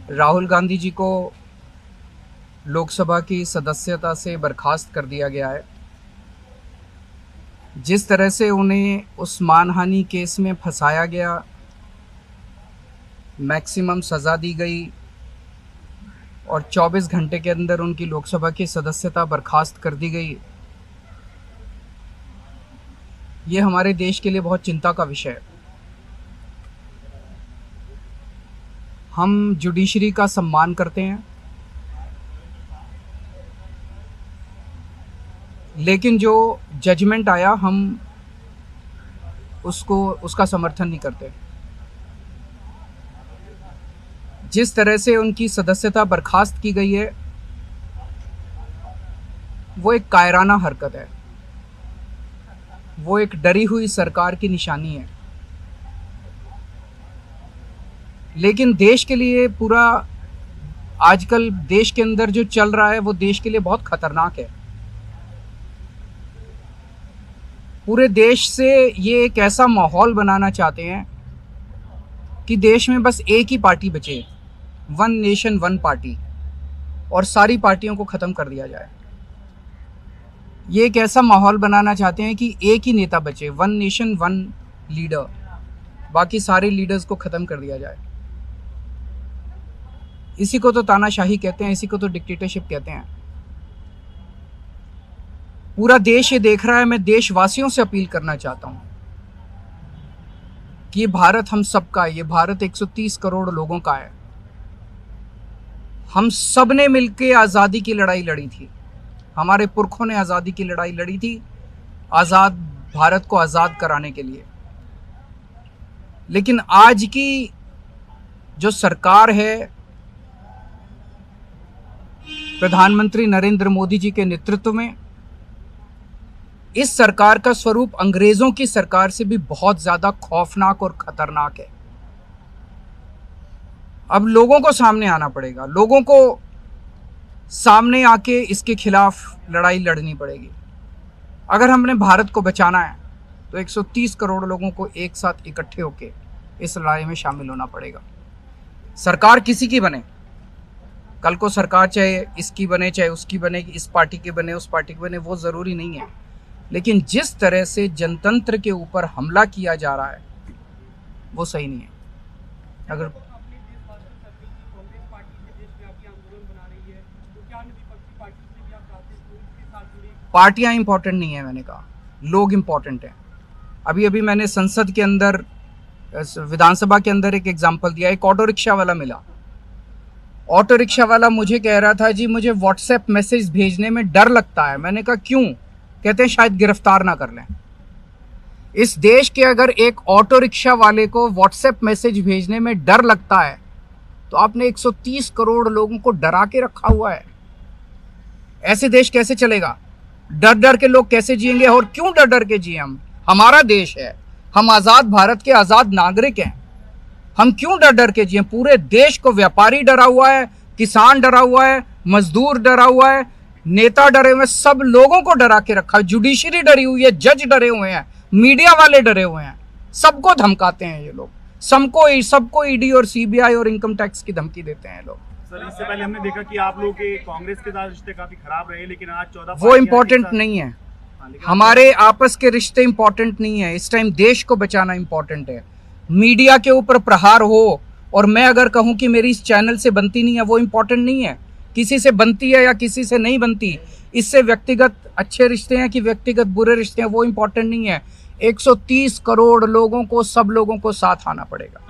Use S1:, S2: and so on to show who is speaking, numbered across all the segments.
S1: राहुल गांधी जी को लोकसभा की सदस्यता से बर्खास्त कर दिया गया है। जिस तरह से उन्हें उस मानहानि केस में फंसाया गया, मैक्सिमम सज़ा दी गई और 24 घंटे के अंदर उनकी लोकसभा की सदस्यता बर्खास्त कर दी गई, ये हमारे देश के लिए बहुत चिंता का विषय है। हम जुडिशरी का सम्मान करते हैं, लेकिन जो जजमेंट आया हम उसका समर्थन नहीं करते। जिस तरह से उनकी सदस्यता बर्खास्त की गई है वो एक कायराना हरकत है, वो एक डरी हुई सरकार की निशानी है। लेकिन देश के लिए पूरा आजकल देश के अंदर जो चल रहा है वो देश के लिए बहुत खतरनाक है। पूरे देश से ये एक ऐसा माहौल बनाना चाहते हैं कि देश में बस एक ही पार्टी बचे, वन नेशन वन पार्टी, और सारी पार्टियों को ख़त्म कर दिया जाए। ये एक ऐसा माहौल बनाना चाहते हैं कि एक ही नेता बचे, वन नेशन वन लीडर, बाकी सारे लीडर्स को ख़त्म कर दिया जाए। इसी को तो तानाशाही कहते हैं, इसी को तो डिक्टेटरशिप कहते हैं। पूरा देश ये देख रहा है। मैं देशवासियों से अपील करना चाहता हूं कि ये भारत हम सबका है, ये भारत 130 करोड़ लोगों का है। हम सब ने मिलकर आज़ादी की लड़ाई लड़ी थी, हमारे पुरखों ने आज़ादी की लड़ाई लड़ी थी, आज़ाद भारत को आज़ाद कराने के लिए। लेकिन आज की जो सरकार है, प्रधानमंत्री नरेंद्र मोदी जी के नेतृत्व में, इस सरकार का स्वरूप अंग्रेजों की सरकार से भी बहुत ज्यादा खौफनाक और खतरनाक है। अब लोगों को सामने आना पड़ेगा, लोगों को सामने आके इसके खिलाफ लड़ाई लड़नी पड़ेगी। अगर हमने भारत को बचाना है तो 130 करोड़ लोगों को एक साथ इकट्ठे होके इस लड़ाई में शामिल होना पड़ेगा। सरकार किसी की बने, कल को सरकार चाहे इसकी बने चाहे उसकी बने, इस पार्टी की बने उस पार्टी की बने, वो ज़रूरी नहीं है। लेकिन जिस तरह से जनतंत्र के ऊपर हमला किया जा रहा है वो सही नहीं है। अगर पार्टियां इंपॉर्टेंट नहीं है, मैंने कहा लोग इंपॉर्टेंट हैं। अभी अभी मैंने संसद के अंदर, विधानसभा के अंदर एक एग्जाम्पल दिया। एक ऑटो रिक्शा वाला मिला, ऑटो रिक्शा वाला मुझे कह रहा था जी मुझे व्हाट्सएप मैसेज भेजने में डर लगता है। मैंने कहा क्यों? कहते हैं शायद गिरफ्तार ना कर लें। इस देश के अगर एक ऑटो रिक्शा वाले को व्हाट्सएप मैसेज भेजने में डर लगता है तो आपने 130 करोड़ लोगों को डरा के रखा हुआ है। ऐसे देश कैसे चलेगा? डर डर के लोग कैसे जिएंगे? और क्यों डर डर के जिए? हम, हमारा देश है, हम आज़ाद भारत के आज़ाद नागरिक हैं, हम क्यों डर डर के जिए? पूरे देश को व्यापारी डरा हुआ है, किसान डरा हुआ है, मजदूर डरा हुआ है, नेता डरे हुए हैं, सब लोगों को डरा के रखा है। जुडिशरी डरी हुई है, जज डरे हुए हैं, मीडिया वाले डरे हुए हैं, सबको धमकाते हैं ये लोग, सबको ईडी और सीबीआई और इनकम टैक्स की धमकी देते हैं लोग।
S2: सर, इससे पहले हमने देखा कि आप लोगों के कांग्रेस के साथ रिश्ते काफी खराब रहे, लेकिन आज 14
S1: वो इम्पोर्टेंट नहीं है। हमारे आपस के रिश्ते इंपॉर्टेंट नहीं है। इस टाइम देश को बचाना इंपॉर्टेंट है। मीडिया के ऊपर प्रहार हो और मैं अगर कहूं कि मेरी इस चैनल से बनती नहीं है, वो इंपॉर्टेंट नहीं है। किसी से बनती है या किसी से नहीं बनती, इससे व्यक्तिगत अच्छे रिश्ते हैं कि व्यक्तिगत बुरे रिश्ते हैं, वो इंपॉर्टेंट नहीं है। 130 करोड़ लोगों को, सब लोगों को साथ आना पड़ेगा।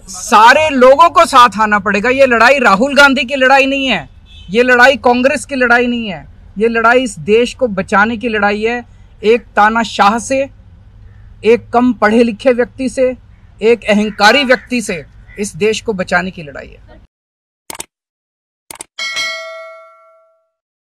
S1: सारे लोगों को साथ आना पड़ेगा। ये लड़ाई राहुल गांधी की लड़ाई नहीं है, ये लड़ाई कांग्रेस की लड़ाई नहीं है, ये लड़ाई इस देश को बचाने की लड़ाई है। एक तानाशाह से, एक कम पढ़े लिखे व्यक्ति से, एक अहंकारी व्यक्ति से इस देश को बचाने की लड़ाई है।